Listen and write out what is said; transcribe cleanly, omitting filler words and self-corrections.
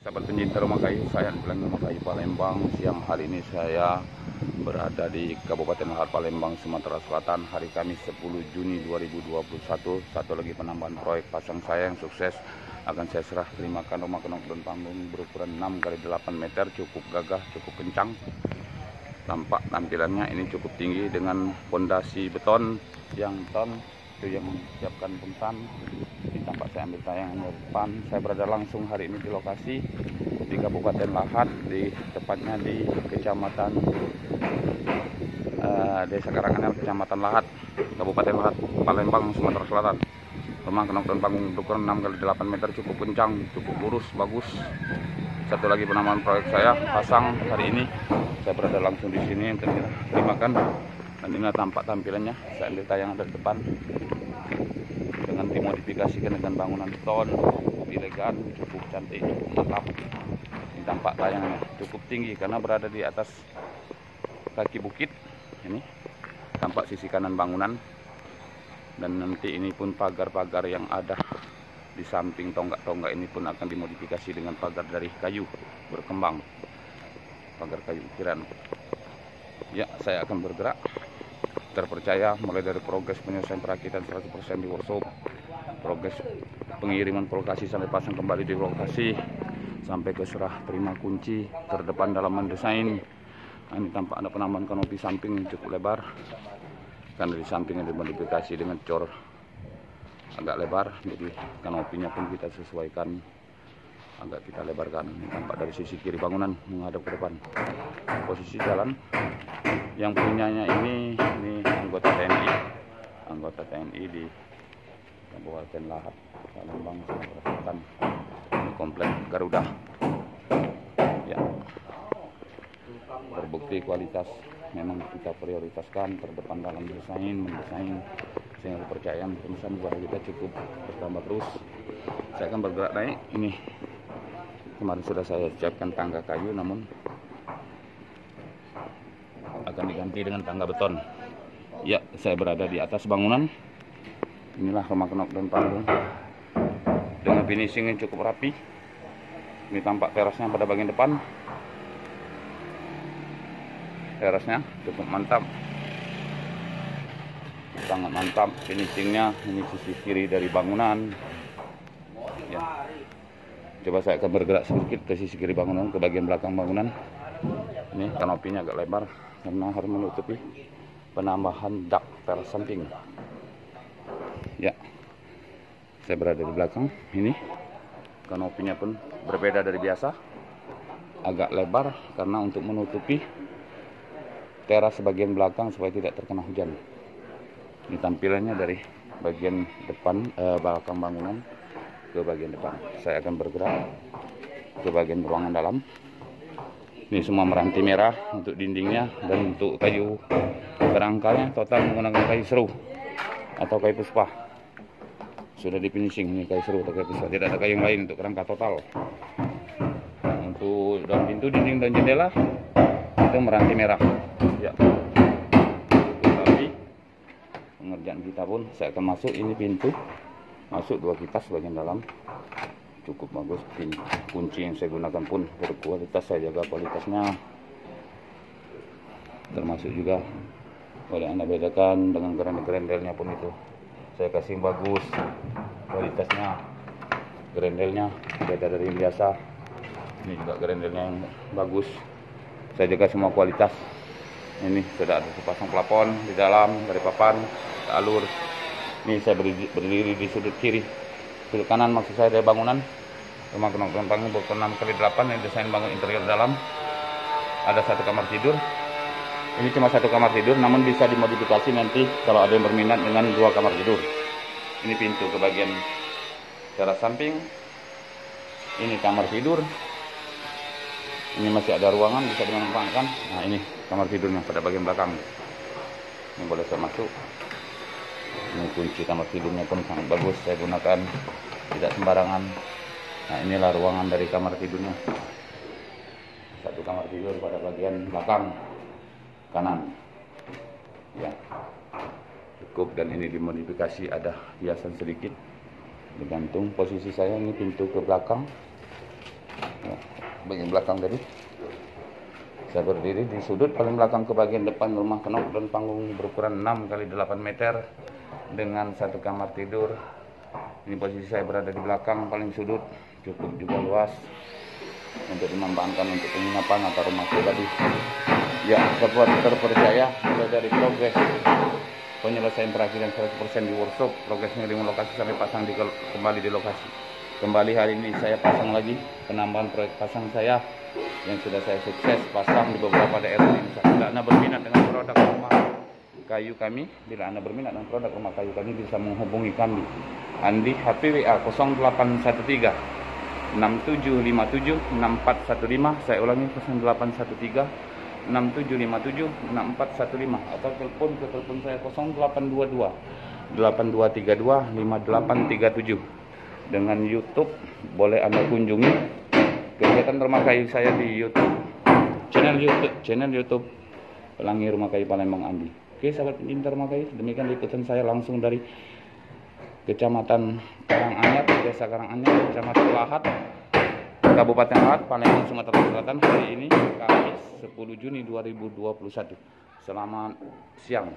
Sahabat pencinta rumah kayu, saya bilang rumah kayu Palembang. Siang hari ini saya berada di Kabupaten Lahat Palembang, Sumatera Selatan. Hari Kamis 10 Juni 2021. Satu lagi penambahan proyek pasang saya yang sukses akan saya serah terimakan rumah kenok dan panggung berukuran 6 x 8 meter, cukup gagah, cukup kencang. Tampak tampilannya ini cukup tinggi dengan fondasi beton yang itu yang disiapkan puntan. Ini tampak saya ambil tayangan dari depan. Saya berada langsung hari ini di lokasi di Kabupaten Lahat, di tepatnya di Kecamatan Desa Karanganel, Kecamatan Lahat, Kabupaten Lahat, Palembang, Sumatera Selatan. Rumah kenok dan panggung berukuran 6 x 8 meter, cukup kencang, cukup lurus, bagus. Satu lagi penambahan proyek saya pasang hari ini. Saya berada langsung di sini untuk dimakan. Dan ini tampak tampilannya. Saya ambil tayangan dari depan dengan dimodifikasikan dengan bangunan beton, cukup elegan, cukup cantik, cukup mantap. Ini tampak tayangannya cukup tinggi karena berada di atas kaki bukit. Ini tampak sisi kanan bangunan, dan nanti ini pun pagar-pagar yang ada di samping tonggak-tonggak ini pun akan dimodifikasi dengan pagar dari kayu berkembang, pagar kayu ukiran. Ya, saya akan bergerak terpercaya mulai dari progres penyelesaian perakitan 100% di workshop, progres pengiriman ke lokasi sampai pasang kembali di lokasi, sampai ke serah terima kunci terdepan dalam mendesain. Ini tampak ada penambahan kanopi samping cukup lebar, karena di sampingnya dimodifikasi dengan cor agak lebar, jadi kanopinya pun kita sesuaikan, agak kita lebarkan. Ini tampak dari sisi kiri bangunan menghadap ke depan. Posisi jalan yang punyanya ini anggota TNI di Kabupaten Lahat Palembang, Sumatera Selatan. Ini komplek Garuda. Ya, terbukti kualitas memang kita prioritaskan terdepan dalam mendesain, sehingga kepercayaan perusahaan kepada kita cukup bertambah terus. Saya akan bergerak naik. Ini kemarin sudah saya siapkan tangga kayu, namun akan diganti dengan tangga beton. Ya, saya berada di atas bangunan. Inilah rumah kenok dan panggung dengan finishing yang cukup rapi. Ini tampak terasnya pada bagian depan. Terasnya cukup mantap, sangat mantap finishingnya. Ini sisi kiri dari bangunan. Ya, coba saya akan bergerak sedikit ke sisi kiri bangunan, ke bagian belakang bangunan. Ini kanopinya agak lebar karena harus menutupi penambahan dak teras samping. Ya, saya berada di belakang. Ini kanopinya pun berbeda dari biasa, agak lebar karena untuk menutupi teras bagian belakang supaya tidak terkena hujan. Ini tampilannya dari bagian depan belakang bangunan ke bagian depan. Saya akan bergerak ke bagian ruangan dalam. Ini semua meranti merah untuk dindingnya, dan untuk kayu kerangkanya total menggunakan kayu seru atau kayu puspa. Sudah di finishing ini kayu seru atau kayu puspa, tidak ada kayu yang lain untuk kerangka total. Untuk dalam pintu, dinding dan jendela itu meranti merah. Ya, tapi pengerjaan kita pun saya akan masuk. Ini pintu masuk 2 kipas bagian dalam, cukup bagus. Kunci yang saya gunakan pun berkualitas, saya jaga kualitasnya. Termasuk juga boleh Anda bedakan dengan gerendel-gerendelnya pun itu saya kasih bagus kualitasnya. Gerendelnya beda dari yang biasa. Ini juga gerendelnya yang bagus, saya jaga semua kualitas. Ini sudah ada sepasang plafon di dalam dari papan ke alur. Ini saya berdiri di sudut kiri, sudut kanan maksud saya dari bangunan. Rumah kenok dan panggung berukuran 6 x 8. Ini desain bangun interior dalam. Ada 1 kamar tidur. Ini cuma 1 kamar tidur, namun bisa dimodifikasi nanti kalau ada yang berminat dengan 2 kamar tidur. Ini pintu ke bagian teras samping. Ini kamar tidur. Ini masih ada ruangan bisa dimanfaatkan. Nah, ini kamar tidurnya pada bagian belakang. Ini boleh saya masuk. Ini kunci kamar tidurnya pun sangat bagus, saya gunakan tidak sembarangan. Nah, inilah ruangan dari kamar tidurnya. 1 kamar tidur pada bagian belakang kanan. Ya, cukup. Dan ini dimodifikasi, ada hiasan sedikit digantung. Posisi saya ini pintu ke belakang. Ya, bagian belakang tadi. Saya berdiri di sudut paling belakang ke bagian depan rumah Kenok dan panggung berukuran 6 kali 8 meter dengan satu kamar tidur. Ini posisi saya berada di belakang paling sudut, cukup juga luas untuk dimanfaatkan untuk penginapan atau rumah pribadi. Ya, terpercaya mulai dari progres penyelesaian perakhiran 100% di workshop, progres ngirim lokasi sampai pasang kembali di lokasi. Kembali hari ini saya pasang lagi penambahan proyek pasang saya yang sudah saya sukses pasang di beberapa daerah di Indonesia. Bila Anda berminat dengan produk rumah kayu kami, bisa menghubungi kami. Andi HP WA 0813 6757 6415. Saya ulangi 0813 6757 6415 atau telepon ke telepon saya 0822 8232 5837. Dengan YouTube boleh Anda kunjungi kegiatan rumah kayu saya di YouTube, channel YouTube Pelangi Rumah Kayu Palembang Andi. Oke sahabat pencinta rumah kayu, demikian liputan saya langsung dari Kecamatan Karanganyar, Desa Karanganyar, Kecamatan Lahat, Kabupaten Lahat, Palembang, Sumatera Selatan. Hari ini Kamis 10 Juni 2021. Selamat siang.